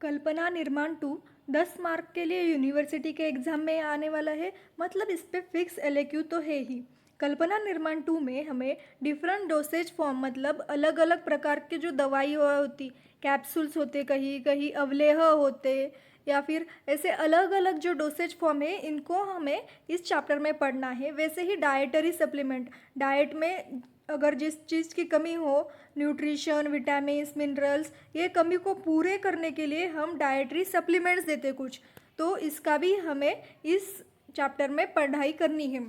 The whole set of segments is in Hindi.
कल्पना निर्माण 2 10 मार्क के लिए यूनिवर्सिटी के एग्ज़ाम में आने वाला है। मतलब इस पे फिक्स एलएक्यू तो है ही। कल्पना निर्माण 2 में हमें डिफरेंट डोसेज फॉर्म मतलब अलग अलग प्रकार के जो दवाई होती, कैप्सूल्स होते, कहीं कहीं अवलेह होते, या फिर ऐसे अलग अलग जो डोसेज फॉर्म है इनको हमें इस चैप्टर में पढ़ना है। वैसे ही डाइटरी सप्लीमेंट, डाइट में अगर जिस चीज़ की कमी हो, न्यूट्रिशन, विटामिन्स, मिनरल्स, ये कमी को पूरे करने के लिए हम डाइटरी सप्लीमेंट्स देते कुछ, तो इसका भी हमें इस चैप्टर में पढ़ाई करनी है।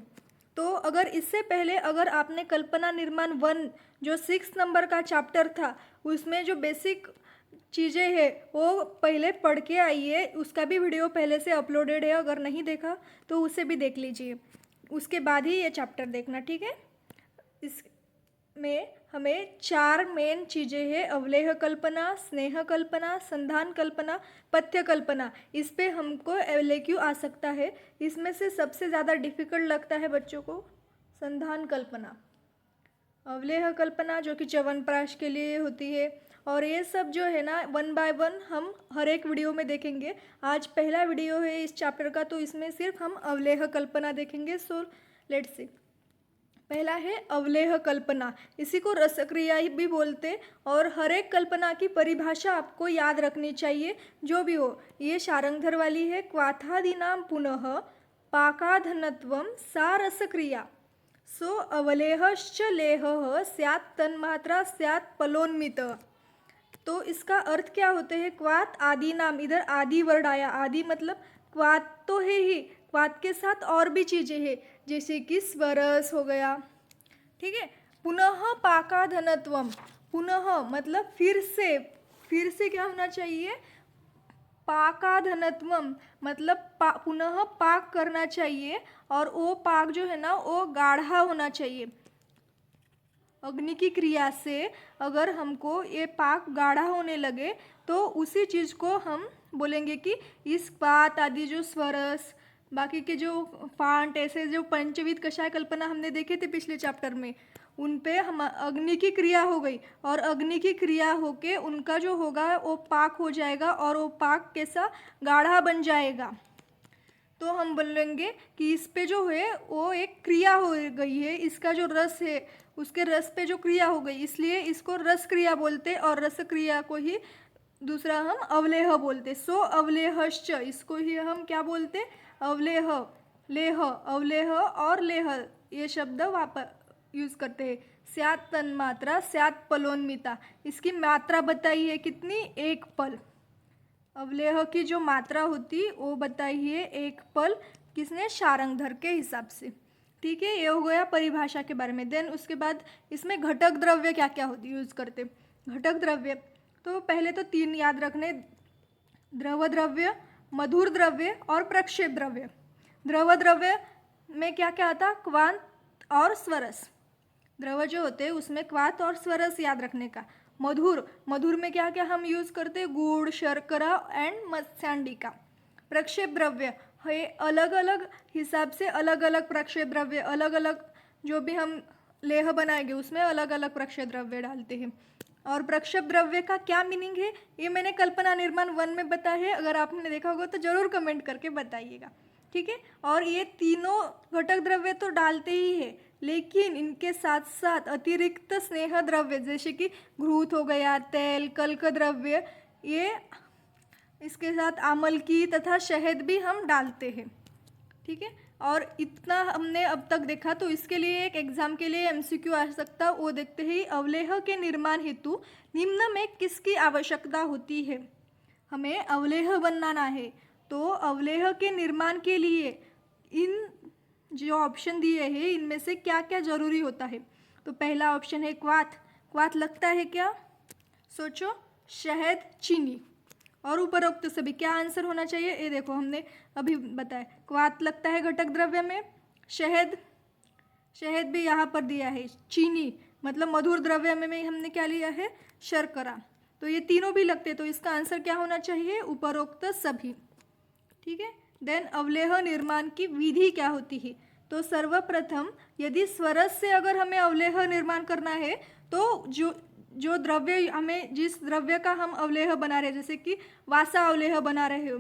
तो अगर इससे पहले अगर आपने कल्पना निर्माण 1 जो 6 नंबर का चैप्टर था उसमें जो बेसिक चीज़ें हैं वो पहले पढ़ के आइए, उसका भी वीडियो पहले से अपलोडेड है, अगर नहीं देखा तो उसे भी देख लीजिए, उसके बाद ही ये चैप्टर देखना, ठीक है। इसमें हमें 4 मेन चीज़ें हैं: अवलेह कल्पना, स्नेह कल्पना, संधान कल्पना, पथ्य कल्पना। इस पे हमको एलएक्यू आ सकता है। इसमें से सबसे ज़्यादा डिफ़िकल्ट लगता है बच्चों को संधान कल्पना। अवलेह कल्पना जो कि च्यवनप्राश के लिए होती है, और ये सब जो है ना 1 बाय 1 हम हर एक वीडियो में देखेंगे। आज पहला वीडियो है इस चैप्टर का, तो इसमें सिर्फ हम अवलेह कल्पना देखेंगे। So let's see. पहला है अवलेह कल्पना, इसी को रसक्रिया भी बोलते, और हर एक कल्पना की परिभाषा आपको याद रखनी चाहिए जो भी हो। ये शारंगधर वाली है। क्वाथादीनाम पुनः पाकाधनत्वम सा रसक्रिया, सो अवलेहश्च लेहः स्यात् तन्मात्रा स्यात् पलोन्मित। तो इसका अर्थ क्या होते हैं? क्वात आदि नाम, इधर आदि वर्ड आया। आदि मतलब क्वात तो है ही, क्वात के साथ और भी चीज़ें हैं जैसे कि स्वरस हो गया, ठीक है। पुनः पाकाधनत्वम, पुनः मतलब फिर से क्या होना चाहिए? पाकाधनत्वम मतलब पुनः पाक करना चाहिए, और वो पाक जो है ना वो गाढ़ा होना चाहिए। अग्नि की क्रिया से अगर हमको ये पाक गाढ़ा होने लगे तो उसी चीज़ को हम बोलेंगे कि इस बात आदि जो स्वरस, बाकी के जो फांट, ऐसे जो पंचविध कषाय कल्पना हमने देखे थे पिछले चैप्टर में, उन पे हम अग्नि की क्रिया हो गई, और अग्नि की क्रिया होके उनका जो होगा वो पाक हो जाएगा, और वो पाक कैसा गाढ़ा बन जाएगा। तो हम बोलेंगे कि इस पे जो है वो एक क्रिया हो गई है, इसका जो रस है उसके रस पे जो क्रिया हो गई, इसलिए इसको रस क्रिया बोलते, और रस क्रिया को ही दूसरा हम अवलेह बोलते। सो अवलेहश्च, इसको ही हम क्या बोलते? अवलेह, लेह, अवलेह और लेह, ये शब्द यूज़ करते हैं। स्यात् तन्मात्रा स्यात् पलोन्मिता, इसकी मात्रा बताई है कितनी? 1 पल। अवलेह की जो मात्रा होती वो बताई है 1 पल, किसने? शारंगधर के हिसाब से, ठीक है। ये हो गया परिभाषा के बारे में। देन उसके बाद इसमें घटक द्रव्य क्या क्या होती यूज़ करते? घटक द्रव्य तो पहले तो 3 याद रखने: द्रव द्रव्य, मधुर द्रव्य और प्रक्षेप द्रव्य। द्रव द्रव्य में क्या क्या आता? क्वांत और स्वरस। द्रव जो होते हैं उसमें क्वात और स्वरस याद रखने का। मधुर, मधुर में क्या क्या हम यूज़ करते हैं? गुड़, शर्करा एंड मत्स्यांडिका। प्रक्षेप द्रव्य है, अलग अलग हिसाब से अलग अलग प्रक्षेप द्रव्य, अलग अलग जो भी हम लेह बनाएंगे उसमें अलग अलग प्रक्षेप द्रव्य डालते हैं। और प्रक्षेप द्रव्य का क्या मीनिंग है ये मैंने कल्पना निर्माण 1 में बताया है, अगर आपने देखा होगा तो ज़रूर कमेंट करके बताइएगा, ठीक है। और ये तीनों घटक द्रव्य तो डालते ही है, लेकिन इनके साथ साथ अतिरिक्त स्नेह द्रव्य जैसे कि घृत हो गया, तेल, कल्क द्रव्य, ये इसके साथ आमलकी तथा शहद भी हम डालते हैं, ठीक है। और इतना हमने अब तक देखा, तो इसके लिए एक एग्जाम के लिए एमसीक्यू आ सकता, वो देखते ही अवलेह के निर्माण हेतु निम्न में किसकी आवश्यकता होती है? हमें अवलेह बनाना है, तो अवलेह के निर्माण के लिए इन जो ऑप्शन दिए हैं इनमें से क्या क्या जरूरी होता है? तो पहला ऑप्शन है क्वाथ। क्वाथ लगता है क्या? सोचो, शहद, चीनी, और उपरोक्त सभी। क्या आंसर होना चाहिए? ये देखो हमने अभी बताया, क्वाथ लगता है घटक द्रव्य में, शहद, शहद भी यहाँ पर दिया है, चीनी मतलब मधुर द्रव्य में हमने क्या लिया है? शर्करा। तो ये तीनों भी लगते, तो इसका आंसर क्या होना चाहिए? उपरोक्त सभी, ठीक है। देन अवलेह निर्माण की विधि क्या होती है? तो सर्वप्रथम यदि स्वरस से अगर हमें अवलेह निर्माण करना है तो जो जो द्रव्य हमें, जिस द्रव्य का हम अवलेह बना रहे हैं, जैसे कि वासा अवलेह बना रहे हो,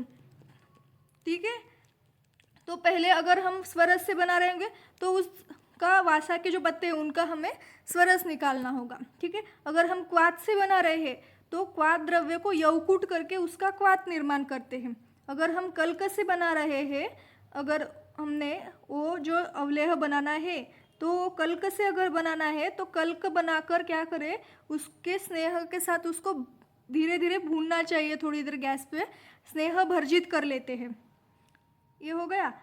ठीक है, तो पहले अगर हम स्वरस से बना रहे होंगे तो उसका वासा के जो पत्ते हैं उनका हमें स्वरस निकालना होगा, ठीक है। अगर हम क्वाथ से बना रहे हैं तो क्वाथ द्रव्य को यवकूट करके उसका क्वाथ निर्माण करते हैं। अगर हम कल्क से बना रहे हैं, अगर हमने वो जो अवलेह बनाना है तो कल्क से अगर बनाना है तो कल्क बनाकर क्या करें, उसके स्नेह के साथ उसको धीरे धीरे भूनना चाहिए, थोड़ी देर गैस पे स्नेह भर्जित कर लेते हैं। ये हो गया।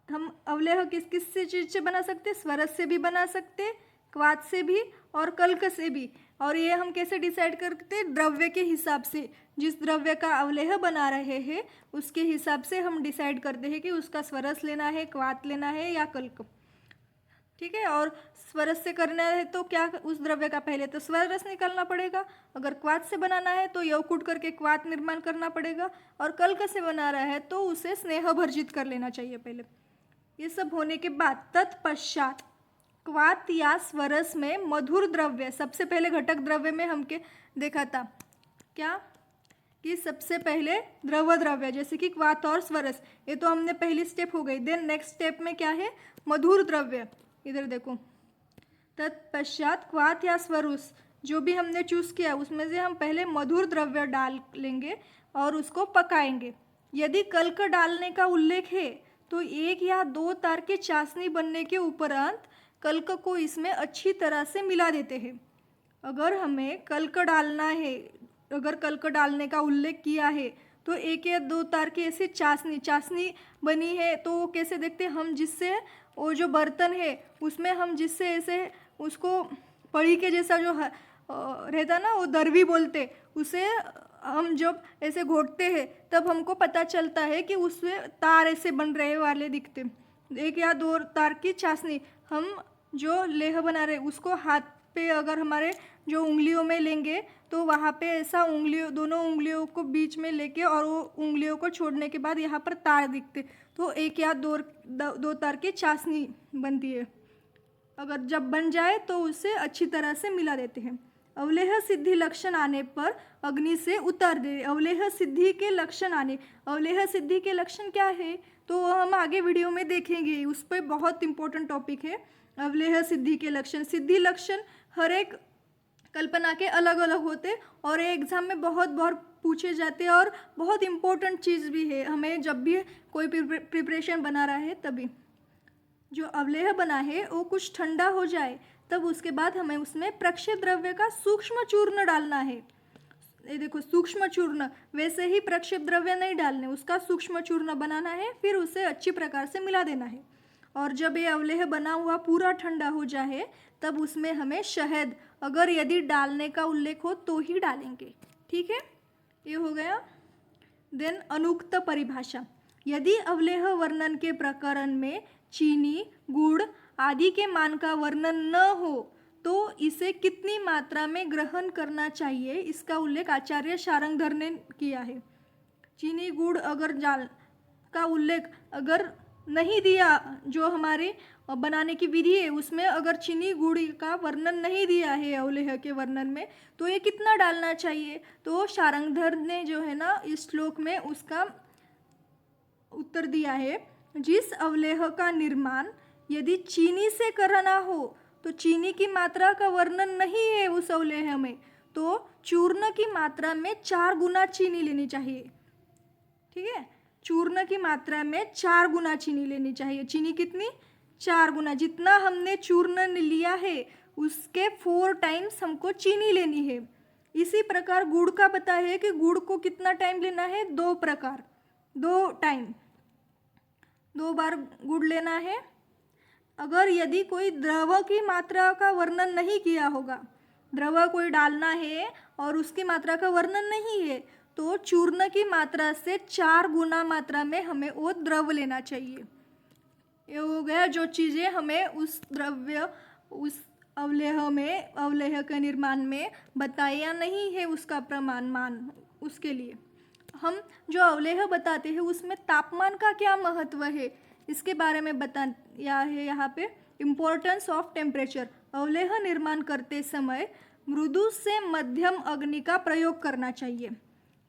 हम अवलेह किस किस से चीज़ से बना सकते, स्वरस से भी बना सकते, क्वाथ से भी और कल्क से भी। और ये हम कैसे डिसाइड करते, द्रव्य के हिसाब से, जिस द्रव्य का अवलेह बना रहे हैं उसके हिसाब से हम डिसाइड करते हैं कि उसका स्वरस लेना है, क्वाथ लेना है या कल्क, ठीक है। और स्वरस से करना है तो क्या, उस द्रव्य का पहले तो स्वरस निकालना पड़ेगा। अगर क्वाथ से बनाना है तो यवकूट करके क्वाथ निर्माण करना पड़ेगा। और कल्क से बना रहा है तो उसे स्नेह भर्जित कर लेना चाहिए पहले। ये सब होने के बाद तत्पश्चात क्वाथ या स्वरस में मधुर द्रव्य, सबसे पहले घटक द्रव्य में हमके देखा था क्या कि सबसे पहले द्रव द्रव्य जैसे कि क्वाथ और स्वरस, ये तो हमने पहली स्टेप हो गई। देन नेक्स्ट स्टेप में क्या है, मधुर द्रव्य। इधर देखो, तत्पश्चात क्वाथ या स्वरुस जो भी हमने चूज़ किया उसमें से हम पहले मधुर द्रव्य डाल लेंगे और उसको पकाएंगे। यदि कल्क डालने का उल्लेख है तो 1 या 2 तार की चाशनी बनने के उपरांत कल्क को इसमें अच्छी तरह से मिला देते हैं। अगर हमें कल्क डालना है, अगर कल्क डालने का उल्लेख किया है तो 1 या 2 तार की ऐसी चाशनी बनी है तो वो कैसे देखते हैं, हम जिससे वो जो बर्तन है उसमें हम जिससे ऐसे उसको पड़ी के जैसा जो रहता ना, वो दरवी बोलते, उसे हम जब ऐसे घोटते हैं तब हमको पता चलता है कि उसमें तार ऐसे बन रहे वाले दिखते। 1 या 2 तार की चाशनी हम जो लेह बना रहे उसको हाथ पे अगर हमारे जो उंगलियों में लेंगे तो वहाँ पे ऐसा उंगलियों, दोनों उंगलियों को बीच में लेके और वो उंगलियों को छोड़ने के बाद यहाँ पर तार दिखते, तो 1 या 2 तार की चाशनी बनती है। अगर जब बन जाए तो उसे अच्छी तरह से मिला देते हैं। अवलेह सिद्धि लक्षण आने पर अग्नि से उतार दे। अवलेह सिद्धि के लक्षण आने, अवलेह सिद्धि के लक्षण क्या है तो हम आगे वीडियो में देखेंगे, उस पर बहुत इंपॉर्टेंट टॉपिक है अवलेह सिद्धि के लक्षण। सिद्धि लक्षण हर एक कल्पना के अलग अलग होते और एग्जाम में बहुत बार पूछे जाते हैं और बहुत इम्पोर्टेंट चीज़ भी है हमें जब भी कोई प्रिपरेशन बना रहा है तभी। जो अवलेह बना है वो कुछ ठंडा हो जाए तब उसके बाद हमें उसमें प्रक्षेप द्रव्य का सूक्ष्म चूर्ण डालना है। ये देखो सूक्ष्म चूर्ण, वैसे ही प्रक्षेप द्रव्य नहीं डालने, उसका सूक्ष्म चूर्ण बनाना है, फिर उसे अच्छी प्रकार से मिला देना है। और जब ये अवलेह बना हुआ पूरा ठंडा हो जाए तब उसमें हमें शहद, अगर यदि डालने का उल्लेख हो तो ही डालेंगे, ठीक है। ये हो गया। देन अनुक्त परिभाषा, यदि अवलेह वर्णन के प्रकरण में चीनी, गुड़ आदि के मान का वर्णन न हो तो इसे कितनी मात्रा में ग्रहण करना चाहिए, इसका उल्लेख आचार्य शारंगधर ने किया है। चीनी गुड़ अगर जाल का उल्लेख अगर नहीं दिया, जो हमारे बनाने की विधि है उसमें अगर चीनी गुड़ का वर्णन नहीं दिया है अवलेह के वर्णन में, तो ये कितना डालना चाहिए, तो शारंगधर ने जो है ना इस श्लोक में उसका उत्तर दिया है। जिस अवलेह का निर्माण यदि चीनी से करना हो तो चीनी की मात्रा का वर्णन नहीं है उस अवलेह में, तो चूर्ण की मात्रा में 4 गुना चीनी लेनी चाहिए, ठीक है। चूर्ण की मात्रा में 4 गुना चीनी लेनी चाहिए। चीनी कितनी, 4 गुना, जितना हमने चूर्ण लिया है उसके 4 टाइम्स हमको चीनी लेनी है। इसी प्रकार गुड़ का पता है कि गुड़ को कितना टाइम लेना है, 2 प्रकार, 2 टाइम, 2 बार गुड़ लेना है। अगर यदि कोई द्रव की मात्रा का वर्णन नहीं किया होगा, द्रव कोई डालना है और उसकी मात्रा का वर्णन नहीं है, तो चूर्ण की मात्रा से 4 गुना मात्रा में हमें वो द्रव लेना चाहिए। ये हो गया जो चीज़ें हमें उस द्रव्य, उस अवलेह में, अवलेह के निर्माण में बताया नहीं है उसका प्रमाण मान, उसके लिए हम जो अवलेह बताते हैं उसमें तापमान का क्या महत्व है इसके बारे में बताया है यहाँ पे। इम्पोर्टेंस ऑफ टेम्परेचर, अवलेह निर्माण करते समय मृदु से मध्यम अग्नि का प्रयोग करना चाहिए।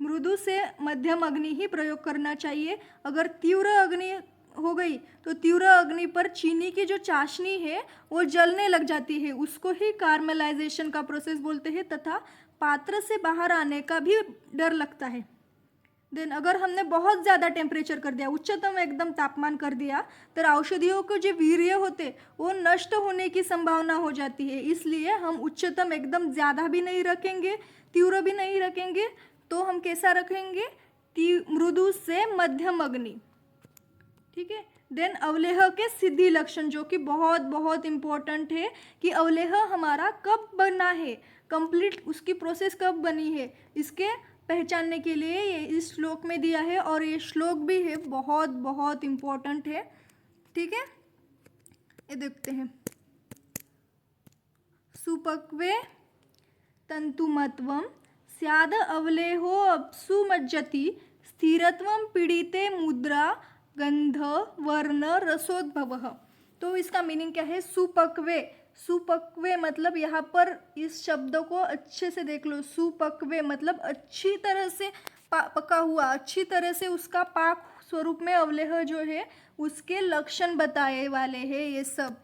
मृदु से मध्यम अग्नि ही प्रयोग करना चाहिए। अगर तीव्र अग्नि हो गई तो तीव्र अग्नि पर चीनी की जो चाशनी है वो जलने लग जाती है, उसको ही कार्मेलाइजेशन का प्रोसेस बोलते हैं, तथा पात्र से बाहर आने का भी डर लगता है। देन अगर हमने बहुत ज़्यादा टेम्परेचर कर दिया, उच्चतम एकदम तापमान कर दिया, तो औषधियों के जो वीर्य होते वो नष्ट होने की संभावना हो जाती है। इसलिए हम उच्चतम एकदम ज़्यादा भी नहीं रखेंगे, तीव्र भी नहीं रखेंगे, तो हम कैसा रखेंगे, मृदु से मध्यम अग्नि। ठीक है। देन अवलेह के सिद्धि लक्षण, जो कि बहुत बहुत इम्पोर्टेंट है कि अवलेह हमारा कब बना है, कंप्लीट उसकी प्रोसेस कब बनी है, इसके पहचानने के लिए ये इस श्लोक में दिया है, और ये श्लोक भी है बहुत बहुत इम्पोर्टेंट है। ठीक है, ये देखते हैं। सुपक्वे तंतुमत्वम स्याद अवलेहो अप्सु मज्जति स्थिरत्वम पीड़िते मुद्रा गंध वर्ण रसोद्भवः। तो इसका मीनिंग क्या है, सुपक्वे। सुपक्वे मतलब यहाँ पर इस शब्द को अच्छे से देख लो। सुपक्वे मतलब अच्छी तरह से पका हुआ, अच्छी तरह से उसका पाक स्वरूप में अवलेह जो है उसके लक्षण बताए वाले हैं ये सब।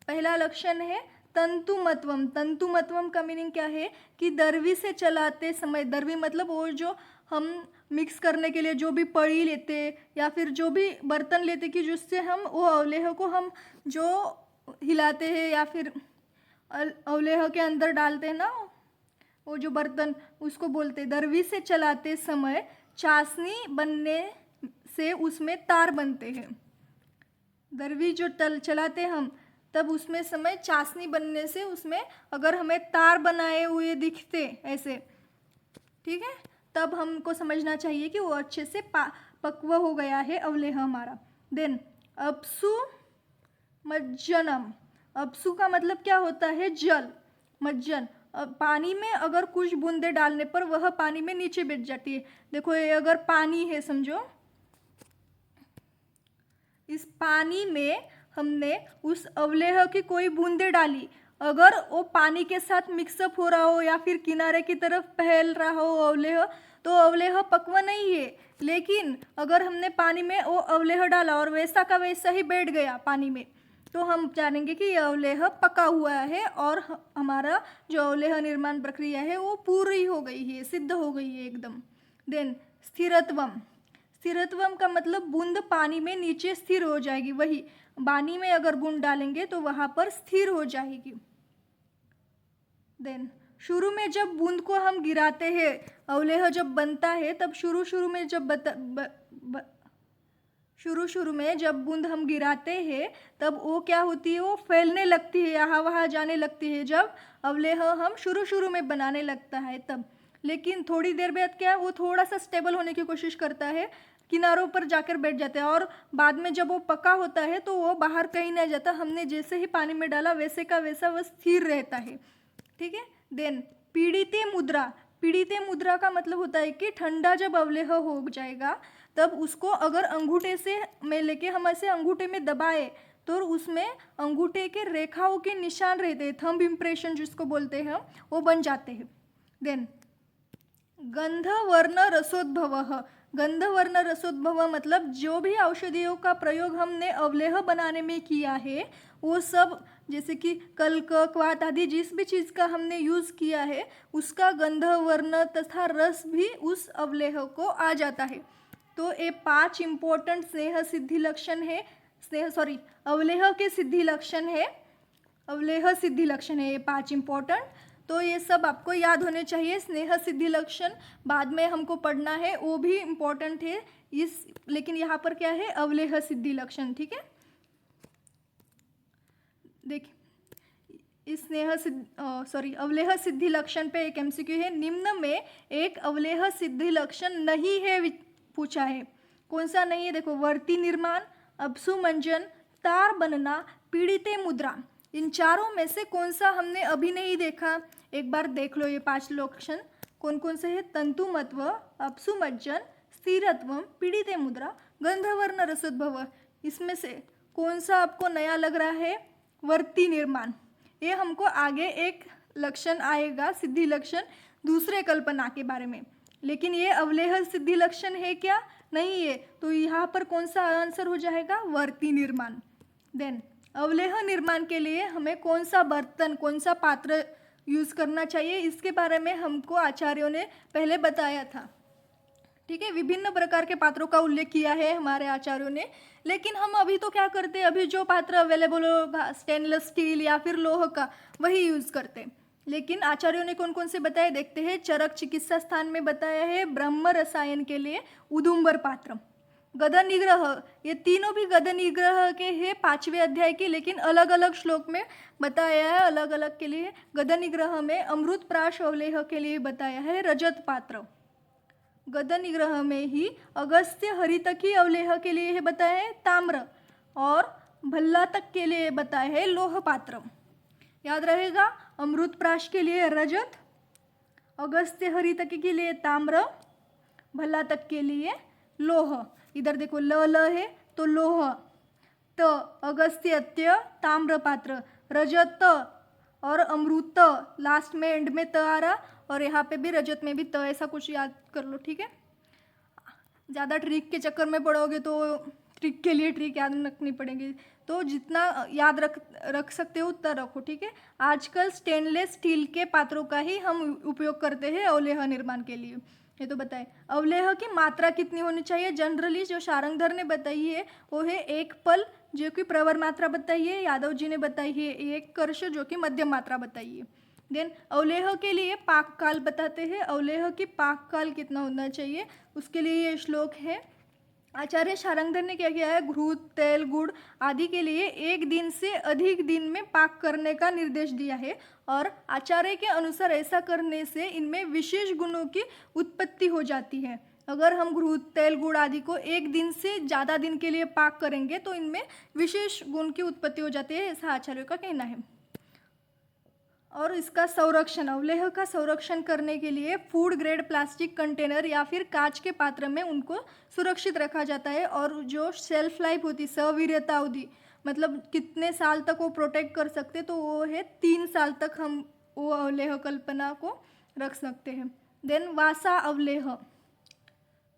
पहला लक्षण है तंतुमत्वम। तंतुमत्वम का मीनिंग क्या है कि दरवी से चलाते समय, दरवी मतलब वो जो हम मिक्स करने के लिए जो भी पड़ी लेते या फिर जो भी बर्तन लेते कि जिससे हम वो अवलेह को हम जो हिलाते हैं या फिर अवलेह के अंदर डालते हैं ना, वो जो बर्तन, उसको बोलते हैं। दरवी से चलाते समय चाशनी बनने से उसमें तार बनते हैं। दरवी जो चलाते हम तब उसमें समय चाशनी बनने से उसमें अगर हमें तार बनाए हुए दिखते ऐसे, ठीक है, तब हमको समझना चाहिए कि वो अच्छे से पक्व हो गया है अवलेह हमारा। देन अपसु मज्जनम। अपसु का मतलब क्या होता है, जल। मज्जन, पानी में अगर कुछ बूंदे डालने पर वह पानी में नीचे बैठ जाती है। देखो ये अगर पानी है समझो, इस पानी में हमने उस अवलेह की कोई बूंदे डाली, अगर वो पानी के साथ मिक्सअप हो रहा हो या फिर किनारे की तरफ फैल रहा हो अवलेह, तो अवलेह पक्व नहीं है। लेकिन अगर हमने पानी में वो अवलेह डाला और वैसा का वैसा ही बैठ गया पानी में, तो हम जानेंगे कि यह अवलेह पका हुआ है और हमारा जो अवलेह निर्माण प्रक्रिया है वो पूरी हो गई है, सिद्ध हो गई है एकदम। देन स्थिरत्वम। स्थिरत्वम का मतलब बूंद पानी में नीचे स्थिर हो जाएगी। वही पानी में अगर बूंद डालेंगे तो वहाँ पर स्थिर हो जाएगी। देन शुरू में जब बूंद को हम गिराते हैं, अवलेह जब बनता है तब शुरू में जब बूंद हम गिराते हैं तब वो क्या होती है, वो फैलने लगती है, यहाँ वहाँ जाने लगती है जब अवलेह हम शुरू में बनाने लगता है तब। लेकिन थोड़ी देर बाद क्या, वो थोड़ा सा स्टेबल होने की कोशिश करता है, किनारों पर जाकर बैठ जाता है, और बाद में जब वो पका होता है तो वो बाहर कहीं नहीं जाता। हमने जैसे ही पानी में डाला वैसे का वैसा वह स्थिर रहता है। ठीक है। देन पीड़िते मुद्रा। पीड़िते मुद्रा का मतलब होता है कि ठंडा जब अवलेह हो जाएगा तब उसको अगर अंगूठे से में लेके हम ऐसे अंगूठे में दबाए तो उसमें अंगूठे के रेखाओं के निशान रहते हैं, थंब इम्प्रेशन जिसको बोलते हैं, वो बन जाते हैं। देन गंध वर्ण रसोद्भव। गंध वर्ण रसोद्भव मतलब जो भी औषधियों का प्रयोग हमने अवलेह बनाने में किया है वो सब, जैसे कि कल्क, क्वाथ आदि जिस भी चीज़ का हमने यूज़ किया है उसका गंध वर्ण तथा रस भी उस अवलेह को आ जाता है। तो ये 5 इम्पोर्टेंट स्नेह सिद्धि लक्षण है, अवलेह के सिद्धि लक्षण है, अवलेह सिद्धि लक्षण है ये 5 इम्पोर्टेंट। तो ये सब आपको याद होने चाहिए। स्नेह सिद्धि लक्षण बाद में हमको पढ़ना है, वो भी इम्पोर्टेंट है इस, लेकिन यहाँ पर क्या है, अवलेह सिद्धि लक्षण। ठीक है, देखिए इस अवलेह सिद्धि लक्षण पे एक एमसीक्यू है, निम्न में एक अवलेह सिद्धि लक्षण नहीं है पूछा है। कौन सा नहीं है, देखो, वर्ती निर्माण, अपसु मंजन, तार बनना, पीड़िते मुद्रा, इन चारों में से कौन सा हमने अभी नहीं देखा। एक बार देख लो ये 5 लक्षण कौन कौन से है, तंतुमत्व, अपसुमज्जन, स्थिरत्वम, पीड़िते मुद्रा, गंधवर्ण रसोद्भव। इसमें से कौन सा आपको नया लग रहा है, वर्ती निर्माण। ये हमको आगे एक लक्षण आएगा, सिद्धि लक्षण दूसरे कल्पना के बारे में, लेकिन ये अवलेह सिद्धि लक्षण है क्या? नहीं है। तो यहाँ पर कौन सा आंसर हो जाएगा? वर्ती निर्माण। देन अवलेह निर्माण के लिए हमें कौन सा बर्तन, कौन सा पात्र यूज करना चाहिए, इसके बारे में हमको आचार्यों ने पहले बताया था। ठीक है, विभिन्न प्रकार के पात्रों का उल्लेख किया है हमारे आचार्यों ने, लेकिन हम अभी तो क्या करते हैं, अभी जो पात्र अवेलेबल होगा स्टेनलेस स्टील या फिर लोह का, वही यूज करते हैं। लेकिन आचार्यों ने कौन कौन से बताए देखते हैं। चरक चिकित्सा स्थान में बताया है ब्रह्म रसायन के लिए उदुम्बर पात्र। गद निग्रह, ये तीनों भी गद निग्रह के हैं 5वें अध्याय की, लेकिन अलग अलग श्लोक में बताया है अलग अलग के लिए। गद निग्रह में अमृत प्राश अवलेह के लिए बताया है रजत पात्र। गद निग्रह में ही अगस्त्य हरितकी अवलेह के लिए है बताया है ताम्र, और भल्ला तक के लिए बताया है लोह पात्र। याद रहेगा, अमृत प्राश के लिए रजत, अगस्त्य हरितकी के लिए ताम्र, भल्ला तक के लिए लोह। इधर देखो ल है तो लोह, त अगस्त्य ताम्र पात्र, रजत और अमृत लास्ट में एंड में त आ रहा, और यहाँ पे भी रजत में भी त, ऐसा कुछ याद कर लो। ठीक है, ज़्यादा ट्रिक के चक्कर में पड़ोगे तो ट्रिक के लिए ट्रिक याद रखनी पड़ेगी, तो जितना याद रख सकते हो उतना रखो। ठीक है, आजकल स्टेनलेस स्टील के पात्रों का ही हम उपयोग करते हैं अवलेह निर्माण के लिए। ये तो बताए। अवलेह की मात्रा कितनी होनी चाहिए? जनरली जो शारंगधर ने बताई है वो है 1 पल, जो कि प्रवर मात्रा बताई है। यादव जी ने बताई है 1 कर्ष, जो कि मध्यम मात्रा बताई है। देन अवलेह के लिए पाक काल बताते हैं। अवलेह की पाक काल कितना होना चाहिए, उसके लिए ये श्लोक है। आचार्य शारंगधर ने क्या किया है, घृत, तेल, गुड़ आदि के लिए 1 दिन से अधिक दिन में पाक करने का निर्देश दिया है, और आचार्य के अनुसार ऐसा करने से इनमें विशेष गुणों की उत्पत्ति हो जाती है। अगर हम घृत, तेल, गुड़ आदि को 1 दिन से ज़्यादा दिन के लिए पाक करेंगे तो इनमें विशेष गुण की उत्पत्ति हो जाती है, ऐसा आचार्यों का कहना है। और इसका संरक्षण, अवलेह का संरक्षण करने के लिए फूड ग्रेड प्लास्टिक कंटेनर या फिर कांच के पात्र में उनको सुरक्षित रखा जाता है, और जो शेल्फ लाइफ होती, सवीर्यता अवधि, मतलब कितने साल तक वो प्रोटेक्ट कर सकते, तो वो है 3 साल तक हम वो अवलेह कल्पना को रख सकते हैं। देन वासा अवलेह।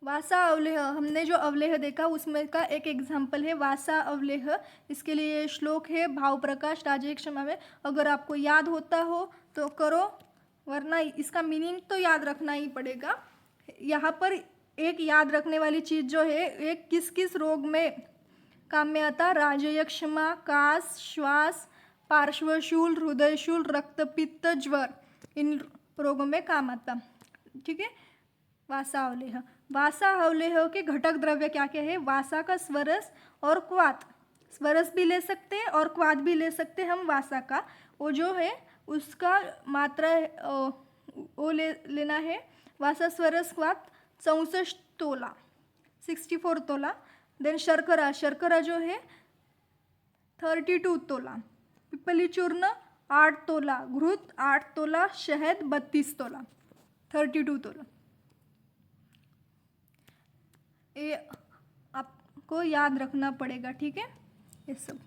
वासा अवलेह, हमने जो अवलेह देखा उसमें का एक एग्जाम्पल है वासा अवलेह। इसके लिए श्लोक है भाव प्रकाश राजे क्षमा में। अगर आपको याद होता हो तो करो, वरना इसका मीनिंग तो याद रखना ही पड़ेगा। यहाँ पर एक याद रखने वाली चीज़ जो है, एक किस किस रोग में काम में आता, राजेय क्षमा, कास, श्वास, पार्श्वशूल, हृदयशूल, रक्तपित्त, ज्वर, इन रोगों में काम आता। ठीक है, वासा अवलेह। वासा अवलेह के घटक द्रव्य क्या क्या है? वासा का स्वरस और क्वाथ, स्वरस भी ले सकते हैं और क्वाथ भी ले सकते हैं हम वासा का। वो जो है उसका मात्रा वो लेना है, वासा स्वरस क्वाथ 64 तोला, 64 तोला। देन शर्करा, शर्करा जो है 32 तोला, पिपली चूर्ण 8 तोला, घृत 8 तोला, शहद 32 तोला, 32 तोला। ये आपको याद रखना पड़ेगा। ठीक है, ये सब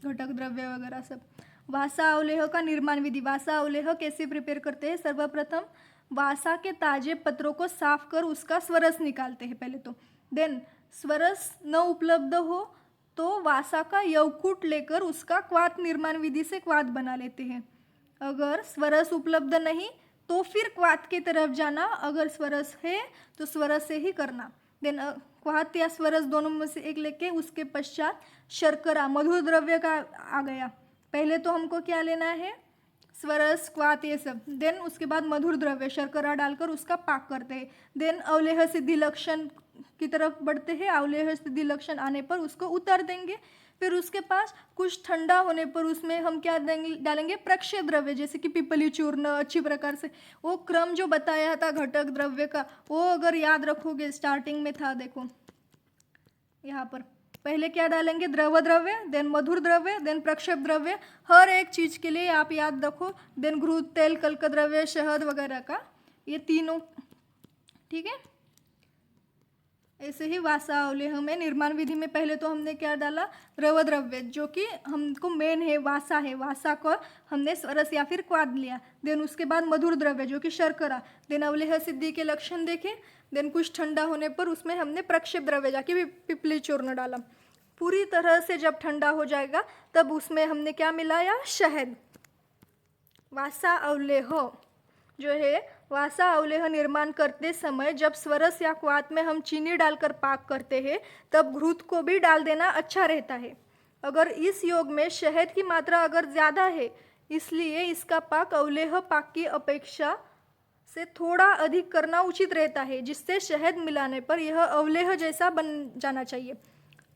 घटक द्रव्य वगैरह सब। वासा अवलेह का निर्माण विधि। वासा अवलेह कैसे प्रिपेयर करते हैं? सर्वप्रथम वासा के ताजे पत्रों को साफ कर उसका स्वरस निकालते हैं पहले तो। देन स्वरस न उपलब्ध हो तो वासा का यवकूट लेकर उसका क्वाथ निर्माण विधि से क्वाथ बना लेते हैं। अगर स्वरस उपलब्ध नहीं तो फिर क्वाथ की तरफ जाना, अगर स्वरस है तो स्वरस से ही करना। देन क्वाथ या स्वरस दोनों में से एक लेके उसके पश्चात शर्करा, मधुर द्रव्य का आ गया। पहले तो हमको क्या लेना है, स्वरस, क्वाथ, ये सब। देन उसके बाद मधुर द्रव्य शर्करा डालकर उसका पाक करते हैं। देन अवलेह सिद्धि लक्षण की तरफ बढ़ते हैं। अवलेह सिद्धि लक्षण आने पर उसको उतार देंगे। फिर उसके पास कुछ ठंडा होने पर उसमें हम क्या डालेंगे, प्रक्षय द्रव्य, जैसे कि पिपली चूर्ण। अच्छी प्रकार से वो क्रम जो बताया था घटक द्रव्य का, वो अगर याद रखोगे, स्टार्टिंग में था, देखो यहाँ पर पहले क्या डालेंगे, द्रव द्रव्य, देन मधुर द्रव्य, देन प्रक्षेप द्रव्य। हर एक चीज़ के लिए आप याद रखो। देन घृत, तेल, कल्क द्रव्य, शहद वगैरह का, ये तीनों। ठीक है, ऐसे ही वासा अवलेह में निर्माण विधि में पहले तो हमने क्या डाला, द्रव द्रव्य जो कि हमको मेन है, वासा को हमने रस या फिर क्वाद लिया। देन उसके बाद मधुर द्रव्य जो कि शर्करा। देन अवलेह सिद्धि के लक्षण देखे। देन कुछ ठंडा होने पर उसमें हमने प्रक्षेप द्रव्य जाके पिपली चूर्ण डाला। पूरी तरह से जब ठंडा हो जाएगा तब उसमें हमने क्या मिलाया, शहद। वासा अवलेह जो है, वासा अवलेह निर्माण करते समय जब स्वरस या क्वाथ में हम चीनी डालकर पाक करते हैं तब घृत को भी डाल देना अच्छा रहता है। अगर इस योग में शहद की मात्रा अगर ज़्यादा है, इसलिए इसका पाक अवलेह पाक की अपेक्षा से थोड़ा अधिक करना उचित रहता है, जिससे शहद मिलाने पर यह अवलेह जैसा बन जाना चाहिए।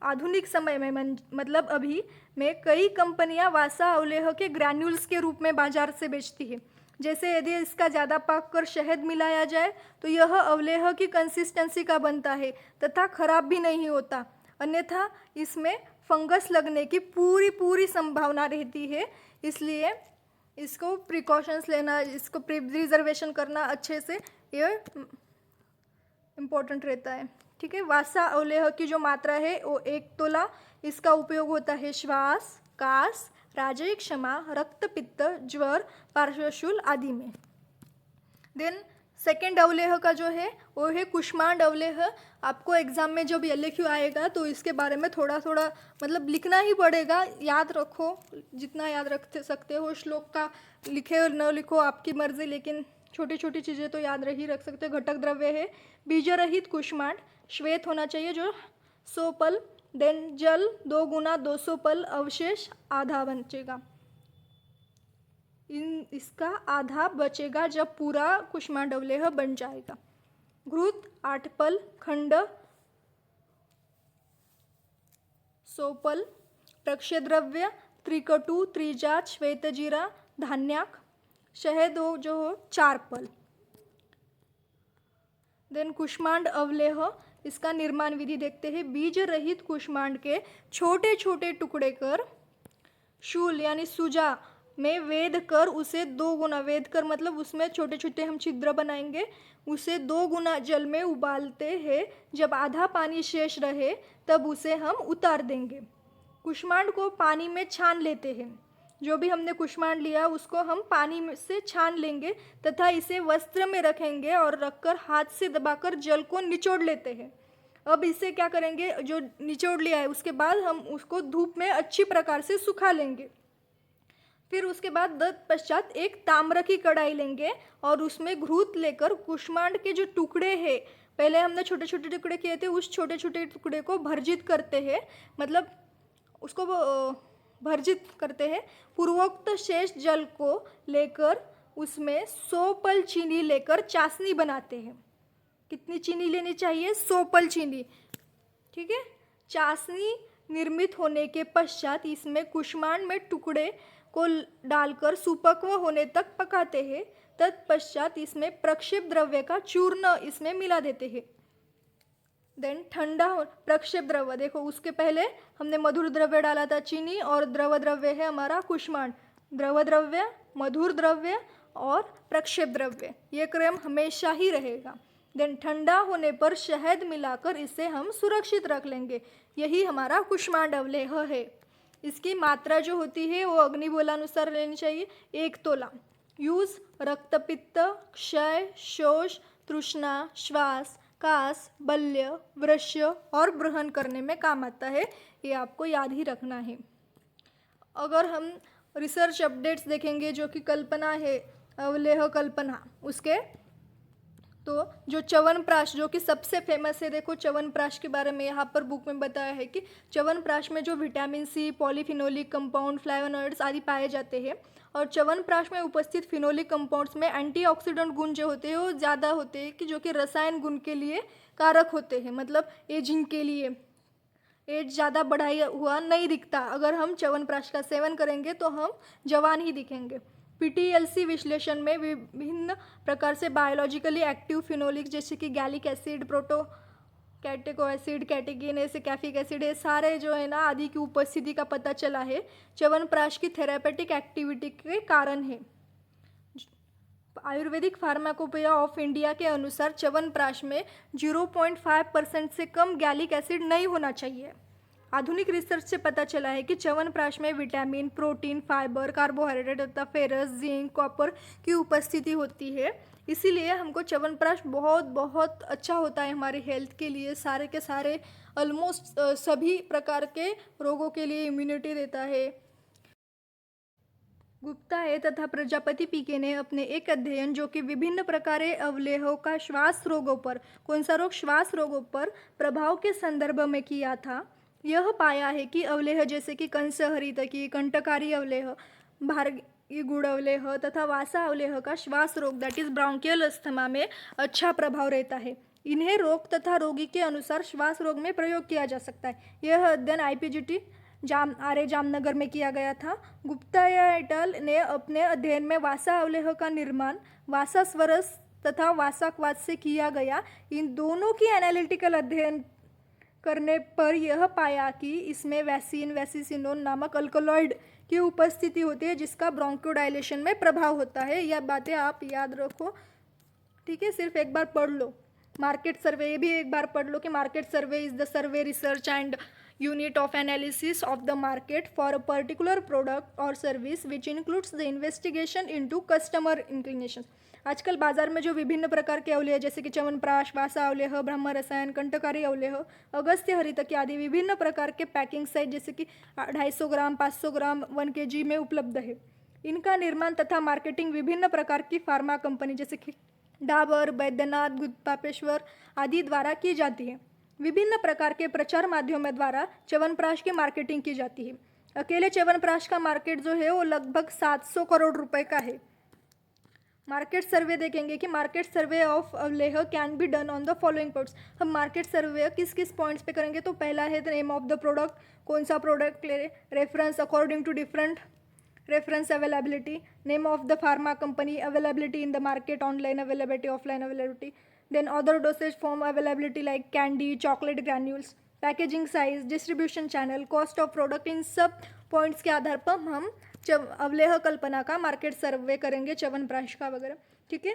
आधुनिक समय में मतलब अभी में कई कंपनियां वासा अवलेह के ग्रैन्यूल्स के रूप में बाजार से बेचती है। जैसे यदि इसका ज़्यादा पाक कर शहद मिलाया जाए तो यह अवलेह की कंसिस्टेंसी का बनता है तथा खराब भी नहीं होता, अन्यथा इसमें फंगस लगने की पूरी संभावना रहती है। इसलिए इसको प्रिकॉशंस लेना, इसको प्रिजर्वेशन करना अच्छे से, ये इम्पोर्टेंट रहता है। ठीक है, वासा अवलेह की जो मात्रा है वो 1 तोला। इसका उपयोग होता है श्वास, कास, राजयी क्षमा, रक्त पित्त, ज्वर, पार्श्वशूल आदि में। देन सेकेंड अवलेह का जो है वो है कुष्मांड अवलेह। आपको एग्जाम में जब LQ आएगा तो इसके बारे में थोड़ा मतलब लिखना ही पड़ेगा, याद रखो जितना याद रख सकते हो। श्लोक का लिखे और न लिखो आपकी मर्जी, लेकिन छोटी छोटी चीज़ें तो याद रख सकते हो। घटक द्रव्य है बीज रहित कुष्मांड, श्वेत होना चाहिए जो 100 पल। देन जल 2 गुना 200 पल, अवशेष आधा बचेगा। इसका आधा बचेगा जब पूरा कुष्मांड अवलेह बन जाएगा। घृत 8 पल, खंड 100 पल, प्रक्षय द्रव्य त्रिकटु, त्रिजात, श्वेतजीरा, धान्याक, शहद हो जो हो 4 पल। देन कुष्मांड अवलेह, इसका निर्माण विधि देखते हैं। बीज रहित कुष्मांड के छोटे छोटे टुकड़े कर शूल यानी सुजा में वेद कर उसे 2 गुना, वेद कर मतलब उसमें छोटे छोटे हम छिद्र बनाएंगे, उसे 2 गुना जल में उबालते हैं। जब आधा पानी शेष रहे तब उसे हम उतार देंगे। कुष्मांड को पानी में छान लेते हैं। जो भी हमने कुष्मांड लिया उसको हम पानी में से छान लेंगे तथा इसे वस्त्र में रखेंगे और रखकर हाथ से दबाकर जल को निचोड़ लेते हैं। अब इसे क्या करेंगे, जो निचोड़ लिया है उसके बाद हम उसको धूप में अच्छी प्रकार से सुखा लेंगे। फिर उसके बाद तत्पश्चात एक ताम्र की कढ़ाई लेंगे और उसमें घृत लेकर कुष्मांड के जो टुकड़े हैं, पहले हमने छोटे छोटे टुकड़े किए थे, उस छोटे छोटे टुकड़े को भर्जित करते हैं, मतलब उसको भर्जित करते हैं। पूर्वोक्त शेष जल को लेकर उसमें 100 पल चीनी लेकर चाशनी बनाते हैं। कितनी चीनी लेनी चाहिए, 100 पल चीनी। ठीक है, चाशनी निर्मित होने के पश्चात इसमें कुष्मांड में टुकड़े को डालकर सुपक्व होने तक पकाते हैं। तत्पश्चात इसमें प्रक्षेप द्रव्य का चूर्ण इसमें मिला देते हैं। देन ठंडा प्रक्षेप द्रव्य देखो, उसके पहले हमने मधुर द्रव्य डाला था चीनी, और द्रव द्रव्य है हमारा कुष्मांड। द्रव द्रव्य, मधुर द्रव्य और प्रक्षेप द्रव्य, ये क्रम हमेशा ही रहेगा। देन ठंडा होने पर शहद मिलाकर इसे हम सुरक्षित रख लेंगे। यही हमारा कुष्मांड अवलेह है। इसकी मात्रा जो होती है वो अग्निबोलानुसार लेनी चाहिए। 1 तोला। यूज रक्तपित्त, क्षय, शोष, तृष्णा, श्वास, कास, बल्य, वृश्य और ब्रहण करने में काम आता है। ये आपको याद ही रखना है। अगर हम रिसर्च अपडेट्स देखेंगे जो कि कल्पना है, अवलेह कल्पना, उसके तो जो च्यवनप्राश जो कि सबसे फेमस है, देखो च्यवनप्राश के बारे में यहाँ पर बुक में बताया है कि च्यवनप्राश में जो vitamin C, polyphenolic compound, flavonoids आदि पाए जाते हैं, और च्यवनप्राश में उपस्थित फिनोलिक कंपाउंड्स में एंटीऑक्सीडेंट गुण जो होते हैं वो ज़्यादा होते हैं, कि जो कि रसायन गुण के लिए कारक होते हैं, मतलब एजिंग के लिए। एज ज़्यादा बढ़ाया हुआ नहीं दिखता। अगर हम च्यवनप्राश का सेवन करेंगे तो हम जवान ही दिखेंगे। PTLC विश्लेषण में विभिन्न प्रकार से बायोलॉजिकली एक्टिव फिनोलिक जैसे कि gallic acid, protocatechuic acid, catechin ऐसे कैफिक एसिड, ये सारे जो है ना आदि की उपस्थिति का पता चला है। च्यवनप्राश की थेरापेटिक एक्टिविटी के कारण है। आयुर्वेदिक फार्माकोपिया ऑफ इंडिया के अनुसार च्यवनप्राश में 0.5% से कम गैलिक एसिड नहीं होना चाहिए। आधुनिक रिसर्च से पता चला है कि च्यवनप्राश में विटामिन, प्रोटीन, फाइबर, कार्बोहाइड्रेट तथा फेरस, जिंक, कॉपर की उपस्थिति होती है। इसीलिए हमको च्यवनप्राश बहुत बहुत अच्छा होता है हमारे हेल्थ के लिए। सारे के सारे ऑलमोस्ट सभी प्रकार के रोगों के लिए इम्यूनिटी देता है। गुप्ता ए तथा प्रजापति पीके ने अपने एक अध्ययन जो कि विभिन्न प्रकार अवलेहों का श्वास रोगों पर, कौन सा रोग, श्वास रोगों पर प्रभाव के संदर्भ में किया था, यह पाया है कि अवलेह जैसे कि कंस हरितकी, कंटकारी अवलेह, भारगी गुड़ अवलेह तथा वासा अवलेह का श्वास रोग दैट इज ब्रोंकियल अस्थमा में अच्छा प्रभाव रहता है। इन्हें रोग तथा रोगी के अनुसार श्वास रोग में प्रयोग किया जा सकता है। यह अध्ययन IPGT जामनगर में किया गया था। गुप्ता एटल ने अपने अध्ययन में वासा अवलेह का निर्माण वासा स्वरस तथा वासाक्वाद से किया गया। इन दोनों की एनालिटिकल अध्ययन करने पर यह पाया कि इसमें वैसिसिनोन नामक अल्कलॉइड की उपस्थिति होती है जिसका ब्रोंकोडाइलेशन में प्रभाव होता है। यह बातें आप याद रखो, ठीक है, सिर्फ एक बार पढ़ लो। मार्केट सर्वे, ये भी एक बार पढ़ लो कि market survey is the survey research and unit of analysis of the market for a particular product or service which includes the investigation into customer inclinations। आजकल बाजार में जो विभिन्न प्रकार के अवलेह जैसे कि च्यवनप्राश, वासा अवलेह, ब्रह्म रसायन, कंटकारी अवलेह, अगस्त्य हरितकी आदि विभिन्न प्रकार के पैकिंग साइज जैसे कि 250 ग्राम, 500 ग्राम, 1 kg में उपलब्ध है। इनका निर्माण तथा मार्केटिंग विभिन्न प्रकार की फार्मा कंपनी जैसे कि डाबर, बैद्यनाथ, गुप्तापेश्वर आदि द्वारा की जाती है। विभिन्न प्रकार के प्रचार माध्यमों द्वारा च्यवनप्राश की मार्केटिंग की जाती है। अकेले च्यवनप्राश का मार्केट जो है वो लगभग 700 करोड़ रुपए का है। मार्केट सर्वे देखेंगे कि मार्केट सर्वे ऑफ अवलेह can be done on the following points. हम मार्केट सर्वे किस किस पॉइंट्स पे करेंगे, तो पहला है the name of the product, कौन सा प्रोडक्ट ले रहे, reference according to different reference availability, name of the pharma company, availability in the market, online availability, offline availability, then other dosage form availability like candy, chocolate granules, packaging size, distribution channel, cost of product। इन सब पॉइंट्स के आधार पर हम अवलेह कल्पना का मार्केट सर्वे करेंगे, च्यवनप्राश का वगैरह, ठीक है।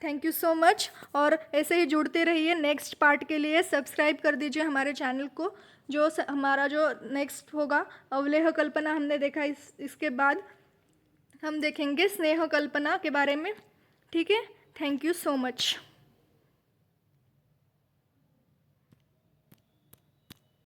थैंक यू सो मच, और ऐसे ही जुड़ते रहिए। नेक्स्ट पार्ट के लिए सब्सक्राइब कर दीजिए हमारे चैनल को। जो हमारा जो नेक्स्ट होगा अवलेह कल्पना हमने देखा, इसके बाद हम देखेंगे स्नेह कल्पना के बारे में, ठीक है। Thank you so much.